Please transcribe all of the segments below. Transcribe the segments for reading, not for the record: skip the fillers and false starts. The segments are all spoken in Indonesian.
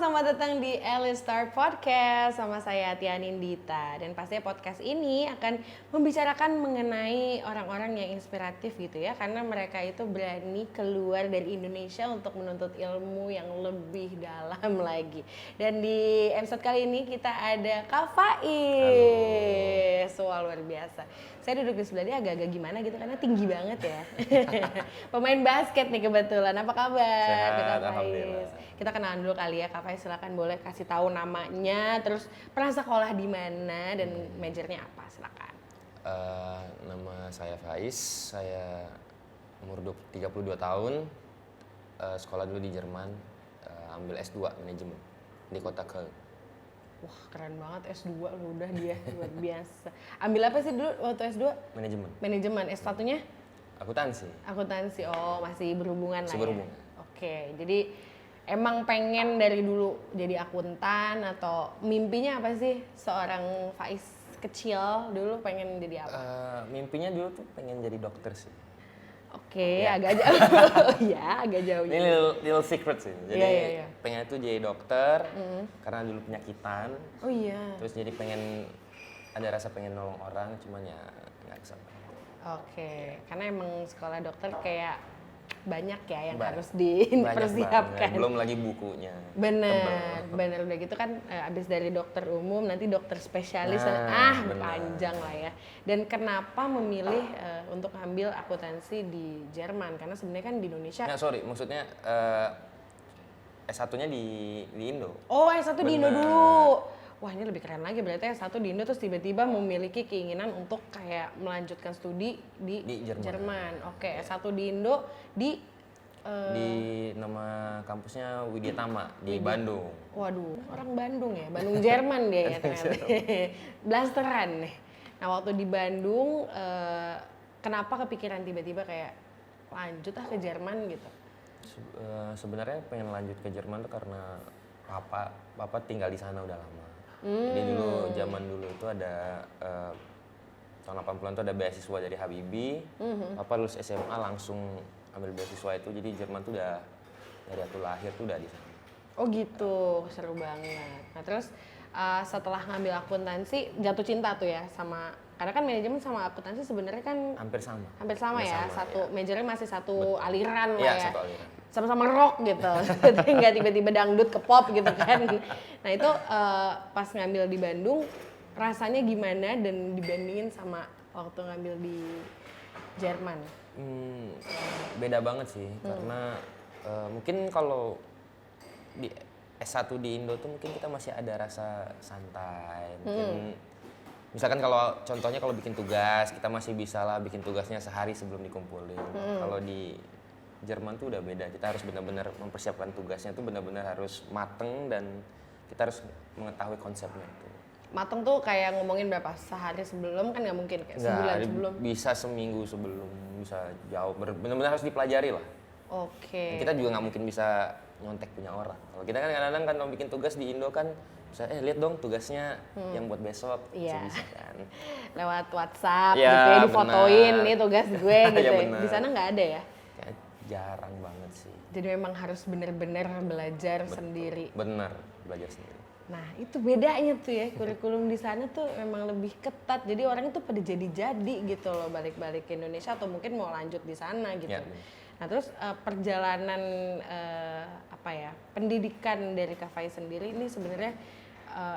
selamat datang di Alice Star Podcast sama saya Tiani Dita. Dan pastinya podcast ini akan membicarakan mengenai orang-orang yang inspiratif gitu ya. Karena mereka itu berani keluar dari Indonesia untuk menuntut ilmu yang lebih dalam lagi. Dan di episode kali ini kita ada Kak Faiz. Wah, luar biasa. Saya duduk di sebelah dia agak-agak gimana gitu karena tinggi banget ya. Pemain basket nih kebetulan. Apa kabar? Sehat, Kak Faiz? Kita kenalan dulu kali ya, Kak Faiz, silakan boleh kasih tahu namanya, terus pernah sekolah di mana dan majornya apa, silakan. Nama saya Faiz, saya umur 32 tahun, sekolah dulu di Jerman, ambil S2 manajemen di kota Köln. Wah, keren banget S2 lu udah dia, luar biasa. Ambil apa sih dulu waktu S2? Manajemen. Manajemen, S1-nya? Akuntansi. Akuntansi, oh masih berhubungan Masih lah berhubungan. ya? Oke, jadi emang pengen dari dulu jadi akuntan atau mimpinya apa sih seorang Faiz kecil dulu pengen jadi apa? Mimpinya dulu tuh pengen jadi dokter sih. Oke, Ya. agak jauh. Ya, agak jauh. Ini little secret sih. Jadi Iya. pengen tuh jadi dokter karena dulu penyakitan. Oh iya. Terus jadi pengen ada rasa pengen nolong orang, cuman ya nggak kesampaian. Oke, karena emang sekolah dokter kayak banyak ya yang Banyak. harus Banyak dipersiapkan. banget. Belum lagi bukunya. Bener udah gitu kan abis dari dokter umum nanti dokter spesialis Bener. panjang lah ya. Dan kenapa memilih untuk ambil akuntansi di Jerman? Karena sebenarnya kan di Indonesia. Nah, sorry, maksudnya S1-nya di Indo. Oh, S1 di Indo Bener. dulu. Wah, ini lebih keren lagi berarti S1 di Indo terus tiba-tiba memiliki keinginan untuk kayak melanjutkan studi di Jerman. Oke, S1 di Indo di Di nama kampusnya Widya Tama di Bandung. waduh, orang Bandung ya, Bandung Jerman dia ya ternyata. Blasteran nih. Nah, waktu di Bandung kenapa kepikiran tiba-tiba kayak lanjut ke Jerman gitu? Sebenarnya pengen lanjut ke Jerman tuh karena papa tinggal di sana udah lama. Jadi dulu zaman dulu itu ada tahun 80-an tuh ada beasiswa dari Habibie. Papa lulus SMA langsung ambil beasiswa itu, jadi Jerman tuh udah dari aku lahir tuh udah di sana. Oh gitu, seru banget. Nah terus setelah ngambil akuntansi jatuh cinta tuh ya sama, karena kan manajemen sama akuntansi sebenarnya kan Hampir sama. hampir sama ya, satu ya. majornya masih satu aliran lah Iya, ya. satu aliran. Sama-sama rock gitu, nggak tiba-tiba dangdut ke pop gitu kan. Nah itu pas ngambil di Bandung rasanya gimana dan dibandingin sama waktu ngambil di Jerman? Beda banget sih, karena mungkin kalau di S1 di Indo tuh mungkin kita masih ada rasa santai. Mungkin misalkan kalau contohnya kalau bikin tugas, kita masih bisa lah bikin tugasnya sehari sebelum dikumpulin. Kalau di Jerman tuh udah beda, kita harus benar-benar mempersiapkan tugasnya tuh benar-benar harus mateng dan kita harus mengetahui konsepnya itu. Mateng tuh kayak ngomongin berapa? Sehari sebelum kan nggak mungkin, kayak sebulan sebelum? Bisa seminggu sebelum, bisa jauh, benar-benar harus dipelajari lah. Oke. Dan kita juga nggak mungkin bisa nyontek punya orang. Kalau kita kan kadang-kadang kan kalau bikin tugas di Indo kan bisa lihat dong tugasnya yang buat besok, Iya. bisa kan. Lewat WhatsApp Ya, gitu ya, difotoin benar. nih tugas gue gitu Ya, ya. benar. Di sana nggak ada ya? Kayak jarang banget sih. Jadi memang harus bener-bener belajar sendiri. Bener, belajar sendiri. Nah itu bedanya tuh ya, kurikulum di sana tuh memang lebih ketat. Jadi orang itu pada jadi-jadi gitu loh balik-balik ke Indonesia atau mungkin mau lanjut di sana gitu. Ya. Nah terus perjalanan pendidikan dari Kak Faiz sendiri ini sebenarnya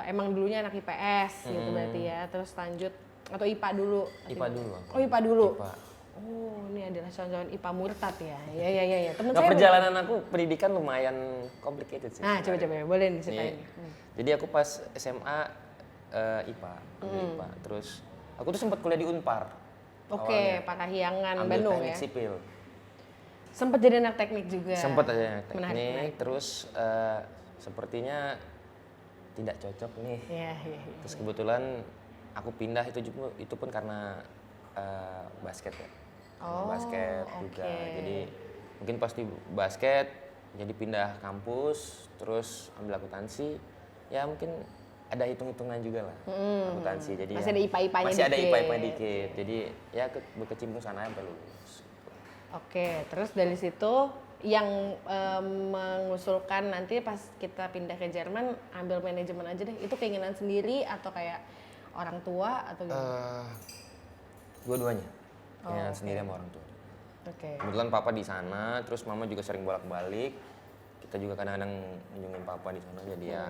emang dulunya anak IPS gitu berarti ya. Terus lanjut atau IPA dulu? IPA dulu aku. Oh IPA dulu. IPA. Oh ini adalah contohan IPA murtad ya. Iya. Temen Nah, saya perjalanan aku pendidikan lumayan complicated sih. Nah coba boleh diceritain. Jadi aku pas SMA IPA, ambil IPA. Terus aku tuh sempat kuliah di Unpar. Oke, Parahyangan Ambil Bandung teknik ya. sipil. Sempet jadi anak teknik juga. Sempat aja teknik, Menarik. terus sepertinya tidak cocok nih. Iya. Terus kebetulan aku pindah itu pun karena basket ya. Karena basket juga. Jadi mungkin pasti basket, jadi pindah kampus, terus ambil akuntansi. Ya mungkin ada hitung-hitungan juga lah akuntansi. Jadi Masih ya, ada IPA-IPA-nya masih ada dikit. IPA-IPA dikit. Jadi ya berkecimpung sana sampai lulus. Oke, terus dari situ yang mengusulkan nanti pas kita pindah ke Jerman ambil manajemen aja deh, itu keinginan sendiri atau kayak orang tua atau gimana? Dua-duanya. Keinginan oke. sendiri sama orang tua. Oke. Kebetulan papa di sana, terus mama juga sering bolak-balik. Kita juga kadang-kadang kunjungin papa di sana, jadi ya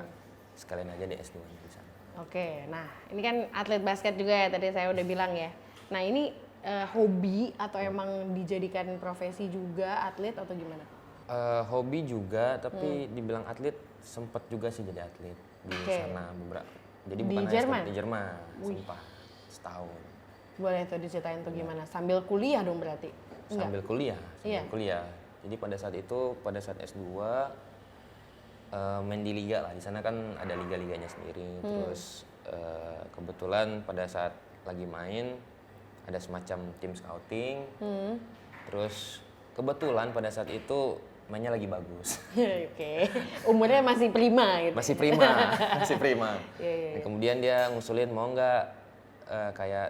sekalian aja di S2 di sana. Oke, nah ini kan atlet basket juga ya tadi saya udah bilang ya. Nah ini hobi atau emang dijadikan profesi juga atlet atau gimana? Hobi juga, tapi dibilang atlet sempet juga sih jadi atlet di Oke. sana beberapa. Jadi Di bukan hanya Jerman? di Jerman, sempat setahun. Boleh tuh diceritain tuh gimana? Sambil kuliah dong berarti? Enggak? Sambil kuliah, Iya. Jadi pada saat itu, pada saat S2 main di liga lah. Di sana kan ada liga-liganya sendiri. Terus kebetulan pada saat lagi main ada semacam tim scouting. Terus kebetulan pada saat itu mainnya lagi bagus. Oke, umurnya masih prima gitu. Masih prima, masih prima. Iya. Dan kemudian dia ngusulin mau nggak kayak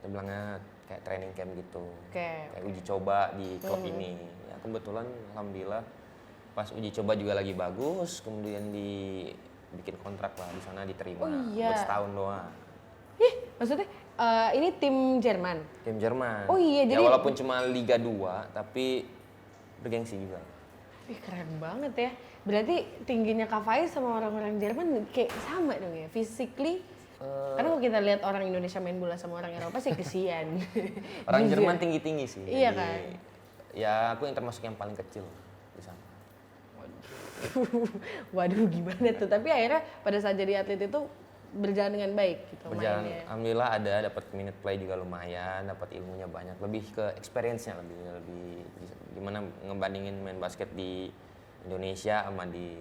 kita bilangnya kayak training camp gitu. Oke. Kayak uji coba di klub ini. Ya kebetulan alhamdulillah pas uji coba juga lagi bagus, kemudian dibikin kontrak lah di sana diterima Oh, iya. buat setahun doang. Maksudnya ini tim Jerman? Tim Jerman. Oh iya, Ya jadi- walaupun cuma Liga 2 tapi bergengsi juga. Ih keren banget ya. Berarti tingginya Kak Faiz sama orang-orang Jerman kayak sama dong ya, physically. Karena kalau kita lihat orang Indonesia main bola sama orang Eropa sih kesian. Orang Jujur. Jerman tinggi-tinggi sih. Iya Jadi, kan? Ya aku yang termasuk yang paling kecil di sana. Waduh gimana tuh. Tapi akhirnya pada saat jadi atlet itu berjalan dengan baik gitu Berjalan, mainnya. alhamdulillah ada dapat minute play juga lumayan, dapat ilmunya banyak, lebih ke experience-nya lebih gimana ngebandingin main basket di Indonesia sama di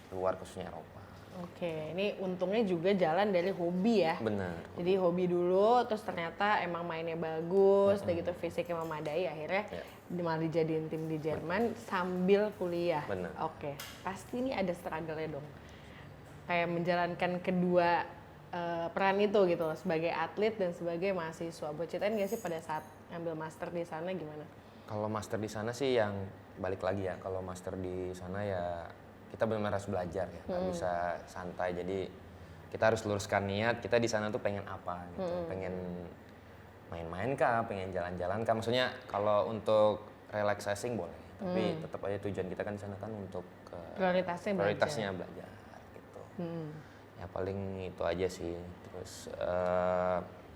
luar khususnya Eropa. Oke, ini untungnya juga jalan dari hobi ya. Benar. Jadi hobi dulu, terus ternyata emang mainnya bagus, udah gitu fisiknya memadai, akhirnya Ya. malah dijadiin tim di Jerman sambil kuliah. Benar. Oke, pasti ini ada struggle-nya dong. Kayak menjalankan kedua peran itu gitu loh, sebagai atlet dan sebagai mahasiswa. Buat ceritain nggak sih pada saat ngambil master di sana gimana? Kalau master di sana sih yang balik lagi ya, kalau master di sana ya kita benar-benar harus belajar ya, nggak bisa santai. Jadi kita harus luruskan niat, kita di sana tuh pengen apa gitu, pengen main-main kah, pengen jalan-jalan kah. Maksudnya kalau untuk relaxing boleh, tapi tetap aja tujuan kita kan di sana kan untuk Prioritasnya belajar gitu. Ya paling itu aja sih. Terus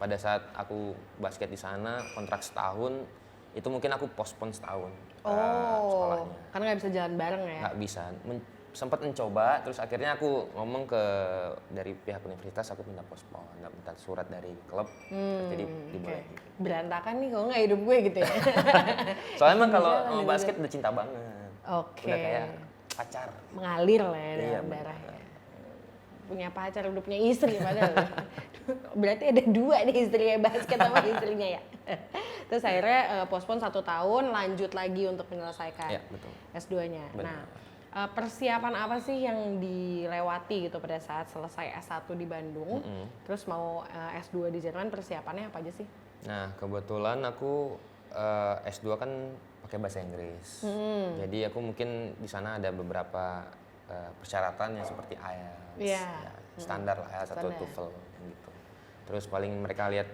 pada saat aku basket di sana kontrak setahun, itu mungkin aku postpone setahun sekolahnya. Karena nggak bisa jalan bareng ya? Nggak bisa. Sempat mencoba, terus akhirnya aku ngomong dari pihak universitas, aku minta postpone, minta surat dari klub, jadi dibolehin. Berantakan nih kalau nggak hidup gue gitu ya? Soalnya emang kalau sama basket udah cinta banget, Oke. udah kayak pacar. Mengalir lah ya Iya, dalam benar. darahnya. Punya pacar, udah punya istri padahal. Berarti ada dua nih istrinya basket sama istrinya ya. Terus akhirnya postpone 1 tahun, lanjut lagi untuk menyelesaikan Iya, betul. S2-nya. Benar. Nah, persiapan apa sih yang dilewati gitu pada saat selesai S1 di Bandung, terus mau S2 di Jerman, persiapannya apa aja sih? Nah, kebetulan aku S2 kan pakai bahasa Inggris. Jadi aku mungkin di sana ada beberapa persyaratan yang seperti IELTS, Iya. ya, standar lah IELTS atau Standar. TOEFL gitu. Terus paling mereka lihat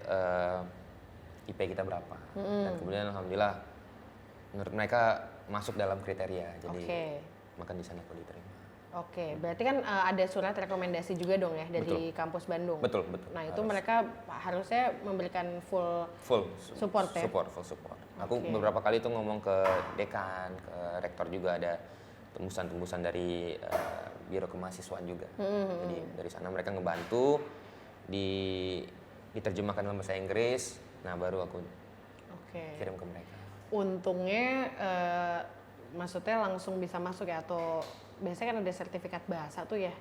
IP kita berapa. Dan kemudian alhamdulillah menurut mereka masuk dalam kriteria. Jadi Oke. makan di sana aku diterima. Oke, berarti kan ada surat rekomendasi juga dong ya dari kampus Bandung. Betul. Nah itu Harus. mereka harusnya memberikan full support ya? Full support. Aku Oke. beberapa kali tuh ngomong ke dekan, ke rektor juga ada tembusan-tembusan dari biro kemahasiswaan juga. Jadi dari sana mereka ngebantu diterjemahkan dalam bahasa Inggris. Nah baru aku Oke. kirim ke mereka. Untungnya maksudnya langsung bisa masuk ya, atau biasanya kan ada sertifikat bahasa tuh ya.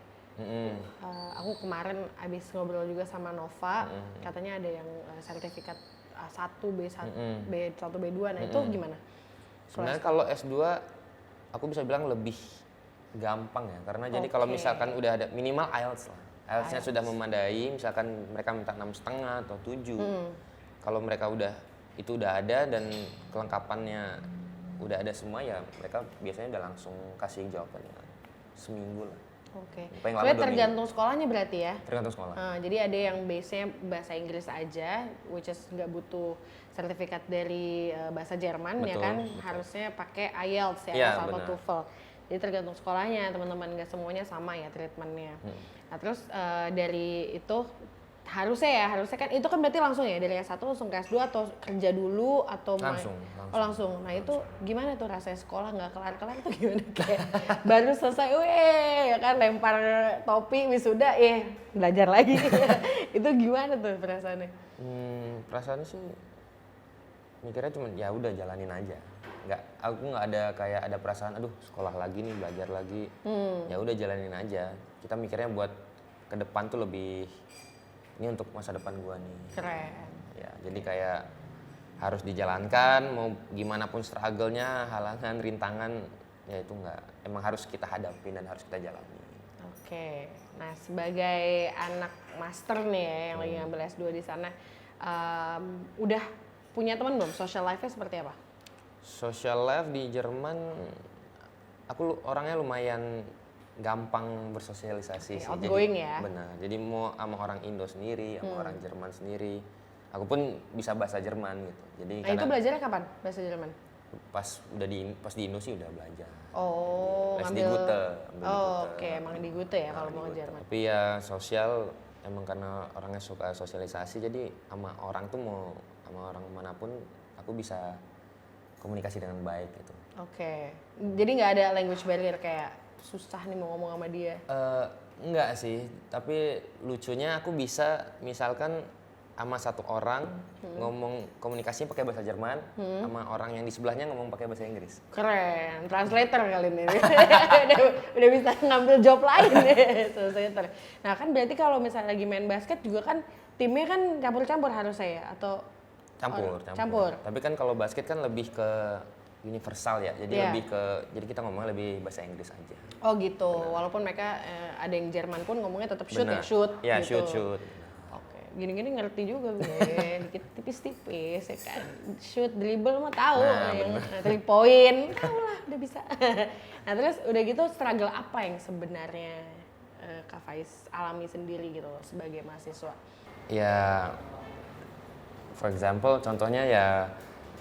Aku kemarin abis ngobrol juga sama Nova, katanya ada yang sertifikat A1, B1, B1, B2, nah itu gimana? Sebenarnya kalau S2 aku bisa bilang lebih gampang ya, karena jadi kalau Oke. misalkan udah ada minimal IELTS lah. IELTS-nya sudah memadai, misalkan mereka minta 6,5 atau 7. Kalau mereka itu udah ada dan kelengkapannya udah ada semua ya mereka biasanya udah langsung kasih jawabannya seminggu lah. Oke. Paling lama Soalnya 2 tergantung sekolahnya berarti ya? Tergantung sekolah. Jadi ada yang base-nya bahasa Inggris aja, which is nggak butuh sertifikat dari bahasa Jerman ya Betul, kan? betul. Harusnya pakai IELTS ya, Iya, atau benar. TOEFL. Jadi tergantung sekolahnya, teman-teman, nggak semuanya sama ya treatmentnya. Nah terus dari itu harusnya kan itu kan berarti langsung ya dari S1 langsung ke S2 atau kerja dulu atau Langsung. Oh langsung. Nah itu gimana tuh rasanya sekolah nggak kelar-kelar tuh gimana? Kayak baru selesai, ya kan lempar topi wisuda, belajar lagi. Itu gimana tuh perasaannya? Perasaannya sih mikirnya cuma ya udah jalanin aja. Aku nggak ada kayak ada perasaan aduh sekolah lagi nih, belajar lagi. Ya udah jalanin aja. Kita mikirnya buat ke depan tuh lebih ini untuk masa depan gua nih. Keren. Ya, jadi kayak harus dijalankan mau gimana pun struggle-nya, halangan, rintangan ya itu emang harus kita hadapi dan harus kita jalani. Oke. Nah, sebagai anak master nih ya yang lagi ngambil S2 di sana, udah punya teman belum? Social life-nya seperti apa? Social life di Jerman aku orangnya lumayan gampang bersosialisasi sih. Outgoing Jadi, ya? Benar. Jadi mau sama orang Indo sendiri, sama orang Jerman sendiri. Aku pun bisa bahasa Jerman gitu. Jadi Nah, itu belajarnya kapan bahasa Jerman? pas di Indo sih udah belajar. Oh, Les di ngambil. Gute, Oke, emang di Gute ya kalau mau ke Jerman. Tapi ya sosial emang karena orangnya suka sosialisasi jadi sama orang tuh mau sama orang manapun aku bisa komunikasi dengan baik gitu. Oke. Jadi nggak ada language barrier kayak susah nih mau ngomong sama dia. Enggak sih, tapi lucunya aku bisa misalkan sama satu orang ngomong komunikasinya pakai bahasa Jerman, sama orang yang di sebelahnya ngomong pakai bahasa Inggris. Keren, translator kali ini. udah bisa ngambil job lain ya, translator. Nah kan berarti kalau misalnya lagi main basket juga kan timnya kan campur-campur harusnya ya atau Campur. Tapi kan kalau basket kan lebih ke universal ya, jadi jadi kita ngomongnya lebih bahasa Inggris aja. Oh gitu, walaupun mereka ada yang Jerman pun ngomongnya tetap shoot Benar. ya shoot. Ya gitu. shoot. Oke, gini-gini ngerti juga gue, dikit tipis-tipis ya kan. Shoot, dribble mah tahu, yang 3 point, tahu lah udah bisa. Nah terus udah gitu struggle apa yang sebenarnya Kak Faiz alami sendiri gitu loh sebagai mahasiswa? Ya, for example, contohnya ya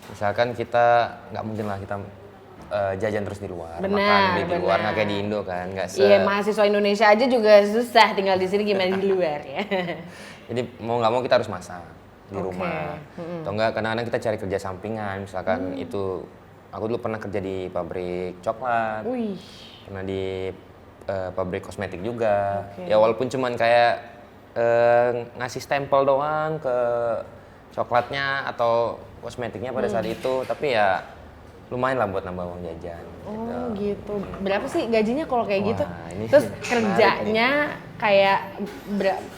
misalkan kita nggak mungkin lah kita jajan terus di luar, makan di luar nggak kayak di Indo kan, nggak Iya, mahasiswa Indonesia aja juga susah tinggal di sini gimana di luar ya. Jadi mau nggak mau kita harus masak di rumah. Atau enggak kadang-kadang kita cari kerja sampingan, misalkan itu aku dulu pernah kerja di pabrik coklat, Wih, pernah di pabrik kosmetik juga. Ya walaupun cuman kayak ngasih stempel doang ke coklatnya atau kosmetiknya pada saat itu, tapi ya lumayan lah buat nambah uang jajan. oh gitu. Berapa sih gajinya kalau kayak gitu? ini Terus menarik kerjanya kayak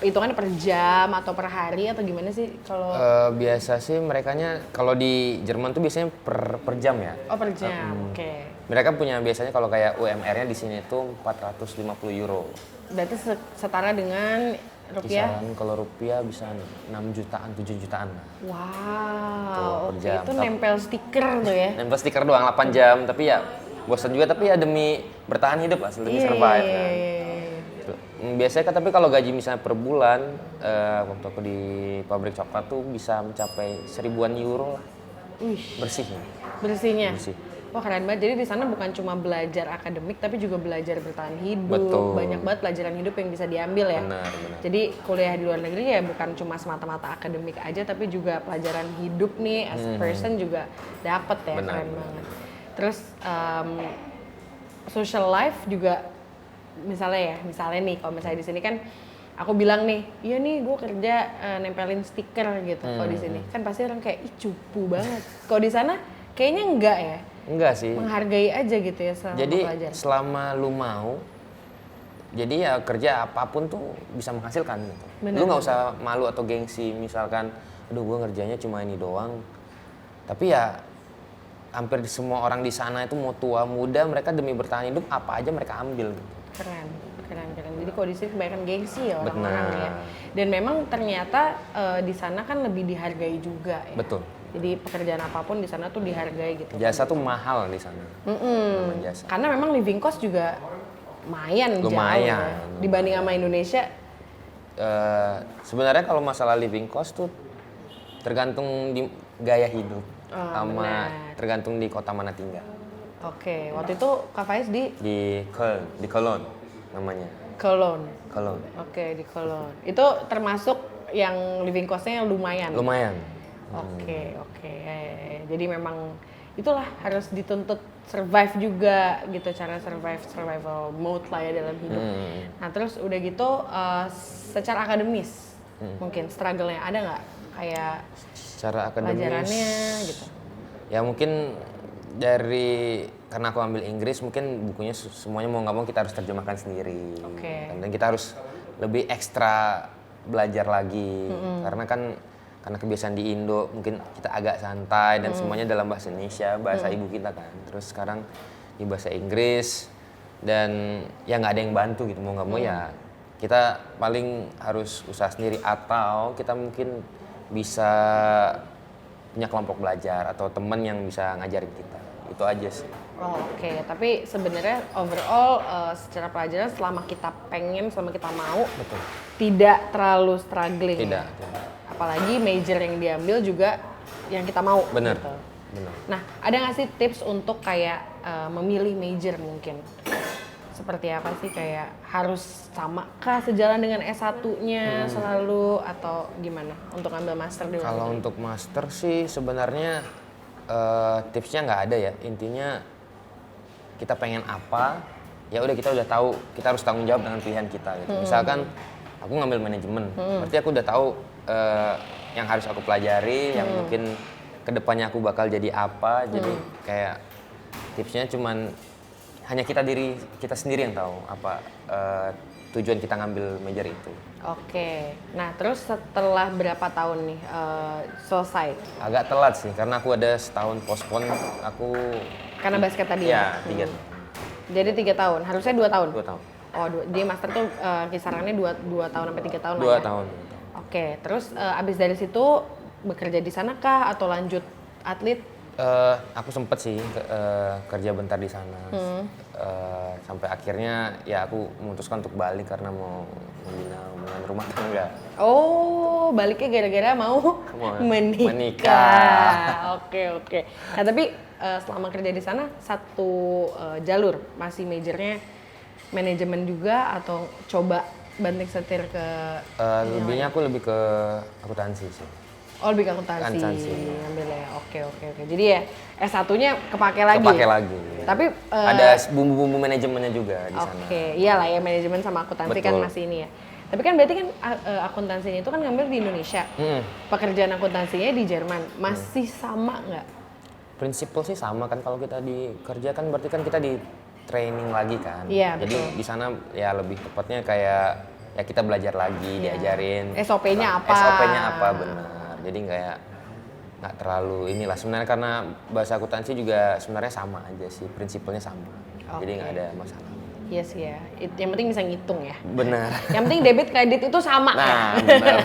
hitungannya per jam atau per hari atau gimana sih kalau? Biasa sih merekanya kalau di Jerman tuh biasanya per jam ya. Oh per jam, oke. Mereka punya biasanya kalau kayak UMR-nya di sini tuh 450 euro. Berarti setara dengan rupiah? Kisaran kalau rupiah bisa 6 jutaan, 7 jutaan lah. Wow, Tuh, per oke, jam. itu nempel stiker tuh ya? Nempel stiker doang 8 jam, tapi ya bosan juga, tapi ya demi bertahan hidup lah, demi survive kan. Biasanya kan, tapi kalau gaji misalnya per bulan, waktu aku di pabrik coklat tuh bisa mencapai 1000-an euro lah. Bersihnya. Bersihnya? Bersih. Wah keren banget, jadi di sana bukan cuma belajar akademik tapi juga belajar bertahan hidup. Betul. Banyak banget pelajaran hidup yang bisa diambil ya. Benar. Jadi kuliah di luar negeri ya bukan cuma semata-mata akademik aja tapi juga pelajaran hidup nih as a person juga dapet ya. Benar. Keren banget. Terus social life juga misalnya nih kalau misalnya di sini kan aku bilang nih, iya nih gue kerja nempelin stiker gitu. Kalau di sini kan pasti orang kayak ih cupu banget. Kalau di sana kayaknya enggak ya. Enggak sih. Menghargai aja gitu ya selama Jadi pelajar. selama lu mau, jadi ya kerja apapun tuh bisa menghasilkan gitu. Bener, Lu nggak usah malu atau gengsi misalkan, aduh gue ngerjanya cuma ini doang. Tapi ya hampir semua orang di sana itu mau tua muda mereka demi bertahan hidup apa aja mereka ambil. Gitu. Keren. Jadi kalau di sini kebanyakan gengsi ya orang-orang Benar. ya. Dan memang ternyata di sana kan lebih dihargai juga ya. Betul. Jadi pekerjaan apapun di sana tuh dihargai gitu. Jasa tuh mahal di sana. Namanya jasa. Karena memang living cost juga lumayan jauh Lumayan. ya. Dibanding sama Indonesia. Sebenarnya kalau masalah living cost tuh tergantung di gaya hidup sama tergantung di kota mana tinggal. Oke, waktu itu Kak Faiz di Di Cologne namanya. Cologne. Cologne. Oke, di Cologne. Itu termasuk yang living cost-nya lumayan. Lumayan. Oke. Jadi memang itulah harus dituntut survive juga gitu, cara survival mode lah ya dalam hidup. Nah terus udah gitu secara akademis mungkin struggle-nya ada nggak kayak Secara akademis. pelajarannya gitu? Ya mungkin karena aku ambil Inggris mungkin bukunya semuanya mau nggak mau kita harus terjemahkan sendiri. Oke. Dan kita harus lebih ekstra belajar lagi karena kebiasaan di Indo mungkin kita agak santai dan semuanya dalam bahasa Indonesia, bahasa ibu kita kan. Terus sekarang di bahasa Inggris dan ya nggak ada yang bantu gitu, mau nggak mau ya kita paling harus usaha sendiri atau kita mungkin bisa punya kelompok belajar atau teman yang bisa ngajarin kita. Itu aja sih. Oke, tapi sebenarnya overall secara pelajaran selama kita pengen, selama kita mau, Betul. tidak terlalu struggling. Tidak. Ya? Apalagi major yang diambil juga yang kita mau. Bener. Gitu. Bener. Nah, ada nggak sih tips untuk kayak memilih major mungkin? Seperti apa sih, kayak harus sama kah sejalan dengan S1-nya selalu atau gimana untuk ambil master di luar Kalau negeri? untuk master sih sebenarnya tipsnya nggak ada ya. Intinya kita pengen apa, ya udah kita udah tahu, kita harus tanggung jawab dengan pilihan kita gitu. Misalkan aku ngambil manajemen, berarti aku udah tahu yang harus aku pelajari, yang mungkin kedepannya aku bakal jadi apa. Jadi kayak tipsnya cuman hanya kita sendiri yang tahu apa tujuan kita ngambil major itu. Oke, nah terus setelah berapa tahun nih selesai? Agak telat sih karena aku ada setahun postpone. Aku Karena basket tadi ya? ya 3 Jadi 3 tahun, harusnya 2 tahun? 2 tahun. Oh, jadi master tuh kisarannya 2 tahun sampai 3 tahun lah 2 ya? tahun. Oke, terus abis dari situ bekerja di sana kah atau lanjut atlet? Aku sempet sih kerja bentar di sana. Sampai akhirnya ya aku memutuskan untuk balik karena mau membina hubungan rumah tangga. Oh, baliknya gara-gara mau menikah. menikah. Oke. Nah, tapi selama kerja di sana satu jalur, masih majornya manajemen juga atau coba banting setir ke Lebihnya aku lebih ke akuntansi sih. Oh, lebih ke akuntansi Akuntansi. ambilnya. Oke. Jadi ya S1-nya kepake lagi. Kepake ya? lagi. Tapi Ada bumbu-bumbu manajemennya juga di sana. Oke, iyalah ya, manajemen sama akuntansi kan Betul. masih ini ya. Tapi kan berarti kan akuntansinya itu kan ngambil di Indonesia. Pekerjaan akuntansinya di Jerman masih sama nggak? Prinsipal sih sama kan, kalau kita di kerja kan berarti kan kita di training lagi kan. Iya, Jadi betul. di sana ya lebih tepatnya kayak ya kita belajar lagi, diajarin. SOP-nya apa? SOP-nya apa benar. Jadi nggak terlalu inilah sebenarnya, karena bahasa akuntansi juga sebenarnya sama aja sih, prinsipalnya sama. Jadi nggak ada masalah. Iya sih ya. Yang penting bisa ngitung ya. Benar. Yang penting debit kredit itu sama ya. Nah, benar.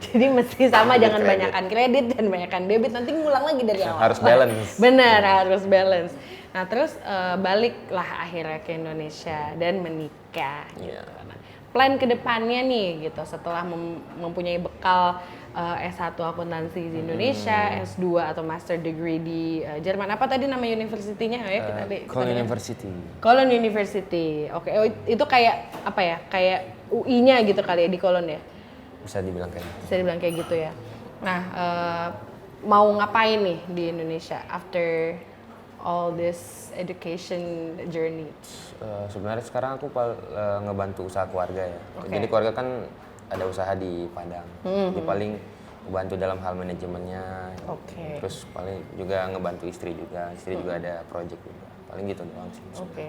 Jadi mesti sama, Debit, jangan kredit. banyakkan kredit dan banyakkan debit, nanti ngulang lagi dari awal. Harus balance. Benar, harus balance. Nah, terus baliklah akhirnya ke Indonesia dan menikah. Iya. Nah, plan kedepannya nih gitu, setelah mempunyai bekal S1 akuntansi di Indonesia, S2 atau master degree di Jerman. Apa tadi nama universitinya? Ayo kita Cologne University. Cologne University. Oke, oh, itu kayak apa ya? Kayak UI-nya gitu kali ya di Cologne ya? Bisa dibilang kayak gitu. Bisa dibilang kayak gitu ya. Nah, mau ngapain nih di Indonesia after all this education journey? Sebenarnya sekarang aku ngebantu usaha keluarga ya. Oke. Jadi keluarga kan ada usaha di Padang. Jadi paling ngebantu dalam hal manajemennya. Oke. Terus paling juga ngebantu istri juga. Istri juga ada project juga. Paling gitu doang sih. Oke.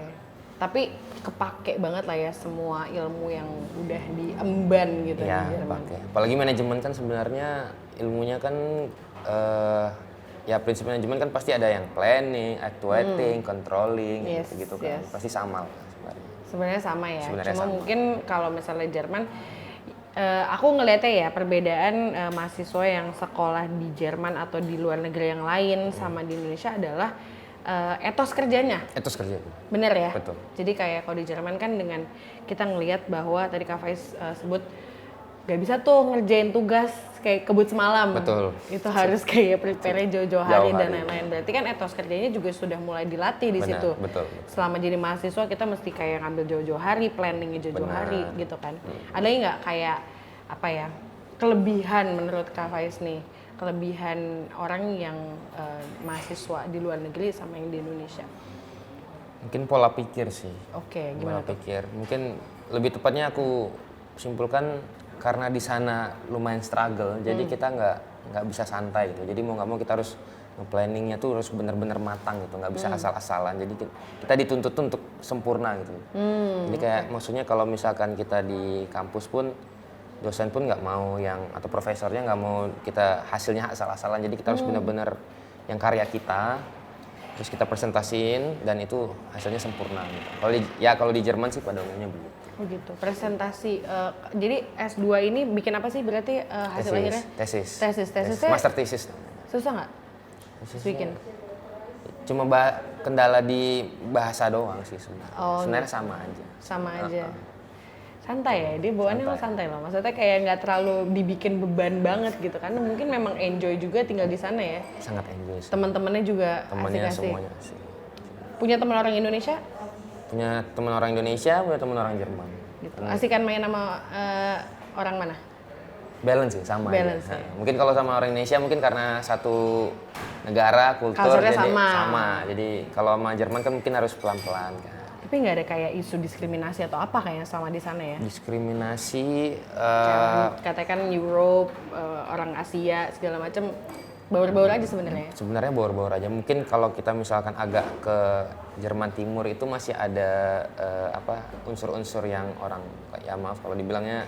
Tapi kepake banget lah ya semua ilmu yang udah diemban gitu Ya, di Jerman. pakai. Apalagi manajemen kan sebenarnya ilmunya kan ya prinsip manajemen kan pasti ada yang planning, actuating, controlling, Yes, gitu kan. yes. Pasti sama lah sebenarnya. Sebenarnya sama ya. Sebenarnya Cuma sama. mungkin kalau misalnya Jerman Aku ngelihatnya ya perbedaan mahasiswa yang sekolah di Jerman atau di luar negeri yang lain sama di Indonesia adalah etos kerjanya. Etos kerja. Bener ya? Betul. Jadi kayak kalau di Jerman kan dengan kita ngelihat bahwa tadi Kak Faiz sebut gak bisa tuh ngerjain tugas kayak kebut semalam. Betul. Itu harus kayak prepare jauh-jauh hari Jauh dan hari. lain-lain. Berarti kan etos kerjanya juga sudah mulai dilatih di Benar, situ. betul. Selama jadi mahasiswa kita mesti kayak ngambil jauh-jauh hari, planningnya jauh-jauh Benar. hari gitu kan. Ada nggak kayak apa ya kelebihan menurut Kak Faiz nih? Kelebihan orang yang mahasiswa di luar negeri sama yang di Indonesia? Mungkin pola pikir sih. Oke, Pola gimana tuh? pikir. Mungkin lebih tepatnya aku simpulkan karena di sana lumayan struggle, jadi kita nggak bisa santai gitu. Jadi mau nggak mau kita harus nge-planningnya tuh harus benar-benar matang gitu, nggak bisa asal-asalan. Jadi kita dituntut untuk sempurna gitu. Jadi kayak maksudnya kalau misalkan kita di kampus pun dosen pun nggak mau yang atau profesornya nggak mau kita hasilnya asal-asalan. Jadi kita harus benar-benar yang karya kita terus kita presentasiin dan itu hasilnya sempurna gitu. Kalau di Jerman sih pada umumnya begitu. Oh gitu, presentasi. Jadi S2 ini bikin apa sih berarti hasil akhirnya? Tesis. Tesisnya Master thesis. susah nggak? Bikin? Cuma kendala di bahasa doang sih sebenarnya. Oh, Sebenarnya sama aja. Sama aja. Santai ya, dia bawaannya emang santai loh. Maksudnya kayak nggak terlalu dibikin beban banget gitu. Karena mungkin memang enjoy juga tinggal di sana ya. Sangat enjoy sih. Teman-temannya juga Temennya asik-asik. semuanya sih. Punya teman orang Indonesia? Punya teman orang Indonesia, punya teman orang Jerman. Gitu. Asikan main sama orang mana? Balance sih, sama Balance, aja. ya. Mungkin kalau sama orang Indonesia mungkin karena satu negara, kultur, Culture-nya jadi sama. Jadi kalau sama Jerman kan mungkin harus pelan-pelan kan. Tapi nggak ada kayak isu diskriminasi atau apa kayaknya selama di sana ya? Diskriminasi, Katakan Europe, orang Asia segala macam baur-baur aja sebenarnya. sebenarnya bawor-bawor aja. Mungkin kalau kita misalkan agak ke Jerman Timur itu masih ada unsur-unsur yang orang, ya maaf kalau dibilangnya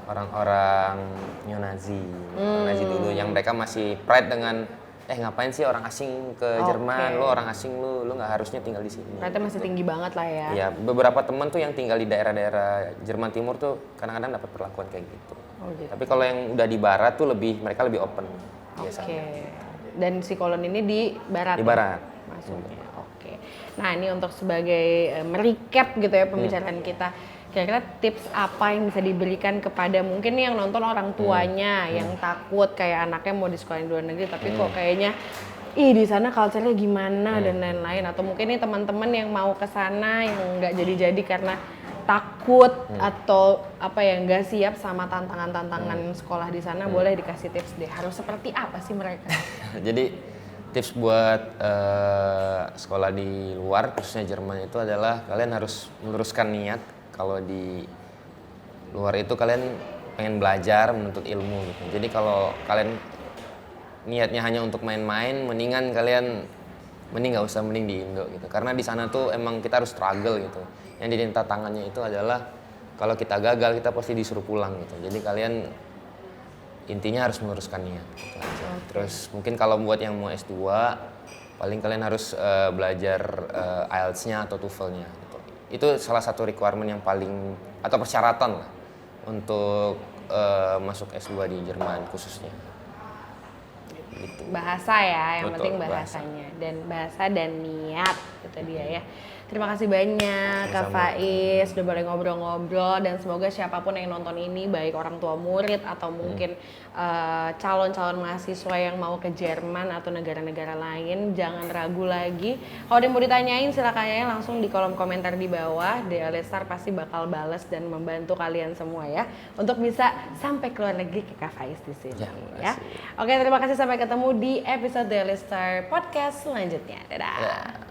orang-orang neo-Nazi, orang Nazi dulu yang mereka masih pride dengan ngapain sih orang asing ke Jerman, lo orang asing lu nggak harusnya tinggal di sini. Ternyata masih tinggi banget lah ya. Ya beberapa teman tuh yang tinggal di daerah-daerah Jerman Timur tuh kadang-kadang dapat perlakuan kayak gitu. Oh gitu. Tapi kalau yang udah di Barat tuh mereka lebih open Oke. biasanya. Dan si kolon ini di barat. Di ya? Barat. Masuknya. Oke. Nah, ini untuk sebagai merecap gitu ya pembicaraan kita. Kira-kira tips apa yang bisa diberikan kepada mungkin yang nonton orang tuanya yang takut kayak anaknya mau di sekolah di luar negeri tapi kok kayaknya di sana culture-nya gimana dan lain-lain, atau mungkin nih teman-teman yang mau ke sana yang nggak jadi-jadi karena takut atau apa ya nggak siap sama tantangan-tantangan sekolah di sana, boleh dikasih tips deh, harus seperti apa sih mereka? Jadi tips buat sekolah di luar khususnya Jerman itu adalah kalian harus meluruskan niat. Kalau di luar itu kalian pengen belajar, menuntut ilmu gitu. Jadi kalau kalian niatnya hanya untuk main-main, mending nggak usah, mending di Indo gitu. Karena di sana tuh emang kita harus struggle gitu. Yang jadi tantangannya itu adalah kalau kita gagal kita pasti disuruh pulang gitu. Jadi kalian intinya harus meluruskan niat gitu aja. Terus mungkin kalau buat yang mau S2 paling kalian harus belajar IELTS-nya atau TOEFL-nya gitu. Itu salah satu requirement yang paling atau persyaratan lah untuk masuk S2 di Jerman khususnya. Gitu. Bahasa ya, yang Betul, penting bahasanya dan bahasa dan niat itu dia ya. Terima kasih banyak Kak Faiz udah boleh ngobrol-ngobrol, dan semoga siapapun yang nonton ini baik orang tua murid atau mungkin calon-calon mahasiswa yang mau ke Jerman atau negara-negara lain jangan ragu lagi. Kalau ada yang mau ditanyain silakan aja langsung di kolom komentar di bawah. DLS Star pasti bakal bales dan membantu kalian semua ya untuk bisa sampai ke luar negeri ke Kak Faiz di sini ya. Oke, terima kasih, sampai ketemu di episode DLS Star podcast selanjutnya. Dadah.